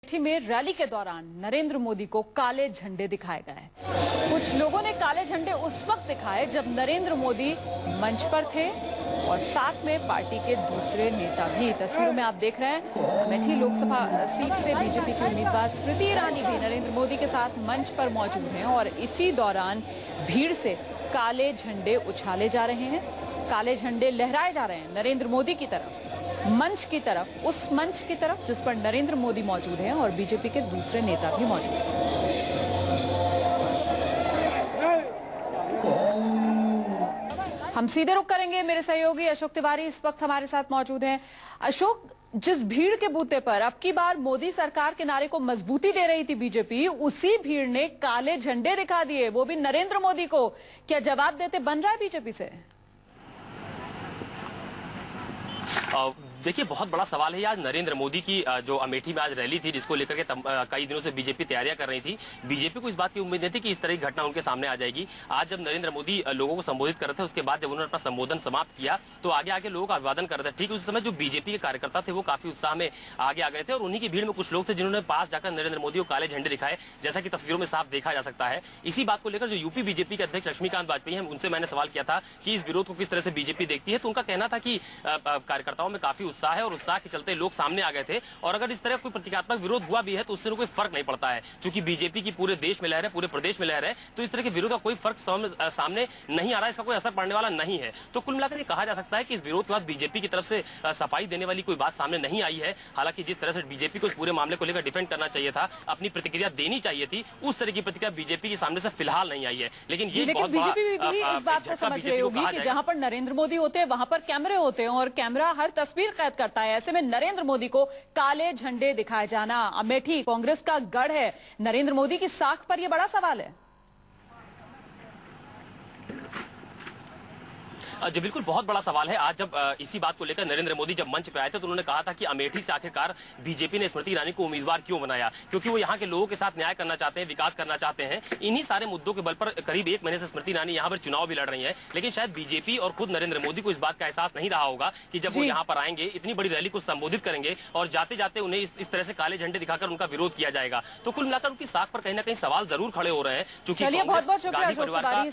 अमेठी में रैली के दौरान नरेंद्र मोदी को काले झंडे दिखाए गए। कुछ लोगों ने काले झंडे उस वक्त दिखाए जब नरेंद्र मोदी मंच पर थे और साथ में पार्टी के दूसरे नेता भी। तस्वीरों में आप देख रहे हैं अमेठी लोकसभा सीट से बीजेपी की उम्मीदवार स्मृति ईरानी भी नरेंद्र मोदी के साथ मंच पर मौजूद हैं और इसी दौरान भीड़ से काले झंडे उछाले जा रहे हैं, काले झंडे लहराए जा रहे हैं नरेंद्र मोदी की तरफ, मंच की तरफ, उस मंच की तरफ जिस पर नरेंद्र मोदी मौजूद हैं और बीजेपी के दूसरे नेता भी मौजूद हैं। हम सीधे रुख करेंगे, मेरे सहयोगी अशोक तिवारी इस वक्त हमारे साथ मौजूद हैं। अशोक, जिस भीड़ के बूते पर अब की बार मोदी सरकार के नारे को मजबूती दे रही थी बीजेपी, उसी भीड़ ने काले झंडे दिखा दिए, वो भी नरेंद्र मोदी को। क्या जवाब देते बन रहा है बीजेपी से? देखिए, बहुत बड़ा सवाल है आज नरेंद्र मोदी की जो अमेठी में आज रैली थी, जिसको लेकर के कई दिनों से बीजेपी तैयारियां कर रही थी। बीजेपी को इस बात की उम्मीद नहीं थी कि इस तरह की घटना उनके सामने आ जाएगी। आज जब नरेंद्र मोदी लोगों को संबोधित कर रहे थे, उसके बाद जब उन्होंने अपना संबोधन समाप्त किया तो आगे आगे लोग अभिवादन कर रहे थे। ठीक उस समय जो बीजेपी के कार्यकर्ता थे वो काफी उत्साह में आगे आ गए थे और उन्हीं की भीड़ में कुछ लोग थे जिन्होंने पास जाकर नरेंद्र मोदी को काले झंडे दिखाए, जैसा कि तस्वीरों में साफ देखा जा सकता है। इसी बात को लेकर जो यूपी बीजेपी के अध्यक्ष लक्ष्मीकांत वाजपेयी हैं, उनसे मैंने सवाल किया था कि इस विरोध को किस तरह से बीजेपी देखती है, तो उनका कहना था कि कार्यकर्ताओं में काफी उत्साह है और उत्साह के चलते लोग सामने आ गए थे और अगर इस तरह कोई प्रतीकात्मक विरोध हुआ भी है तो उससे कोई फर्क नहीं पड़ता है। क्योंकि बीजेपी की पूरे देश में लहर है, पूरे प्रदेश में लहर है, तो इस तरह के विरोध का कोई फर्क सामने नहीं आ रहा है, इसका कोई असर पड़ने वाला नहीं है। तो कुल मिलाकर ये कहा जा सकता है कि इस विरोध के बाद बीजेपी की तरफ से सफाई देने वाली कोई बात सामने नहीं आई है। हालांकि जिस तरह से बीजेपी को इस पूरे मामले को लेकर डिफेंड करना चाहिए था, अपनी प्रतिक्रिया देनी चाहिए थी, उस तरह की प्रतिक्रिया बीजेपी के सामने से फिलहाल नहीं आई है। लेकिन ये बीजेपी भी इस बात को समझ रही होगी कि जहां पर नरेंद्र मोदी होते हैं वहां पर कैमरे होते हैं और कैमरा हर तस्वीर कैद करता है। ऐसे में नरेंद्र मोदी को काले झंडे दिखाए जाना, अमेठी कांग्रेस का गढ़ है, नरेंद्र मोदी की साख पर यह बड़ा सवाल है। जी बिल्कुल, बहुत बड़ा सवाल है। आज जब इसी बात को लेकर नरेंद्र मोदी जब मंच पे आए थे तो उन्होंने कहा था कि अमेठी से आखिरकार बीजेपी ने स्मृति ईरानी को उम्मीदवार क्यों बनाया, क्योंकि वो यहाँ के लोगों के साथ न्याय करना चाहते हैं, विकास करना चाहते हैं। इन्हीं सारे मुद्दों के बल पर करीब 1 महीने से स्मृति ईरानी यहाँ पर चुनाव भी लड़ रही है। लेकिन शायद बीजेपी और खुद नरेंद्र मोदी को इस बात का एहसास नहीं रहा होगा कि जब वो यहाँ पर आएंगे, इतनी बड़ी रैली को संबोधित करेंगे और जाते जाते उन्हें इस तरह से काले झंडे दिखाकर उनका विरोध किया जाएगा। तो कुल मिलाकर उनकी साख पर कहीं ना कहीं सवाल जरूर खड़े हो रहे हैं। चलिए, बहुत बहुत शुक्रिया।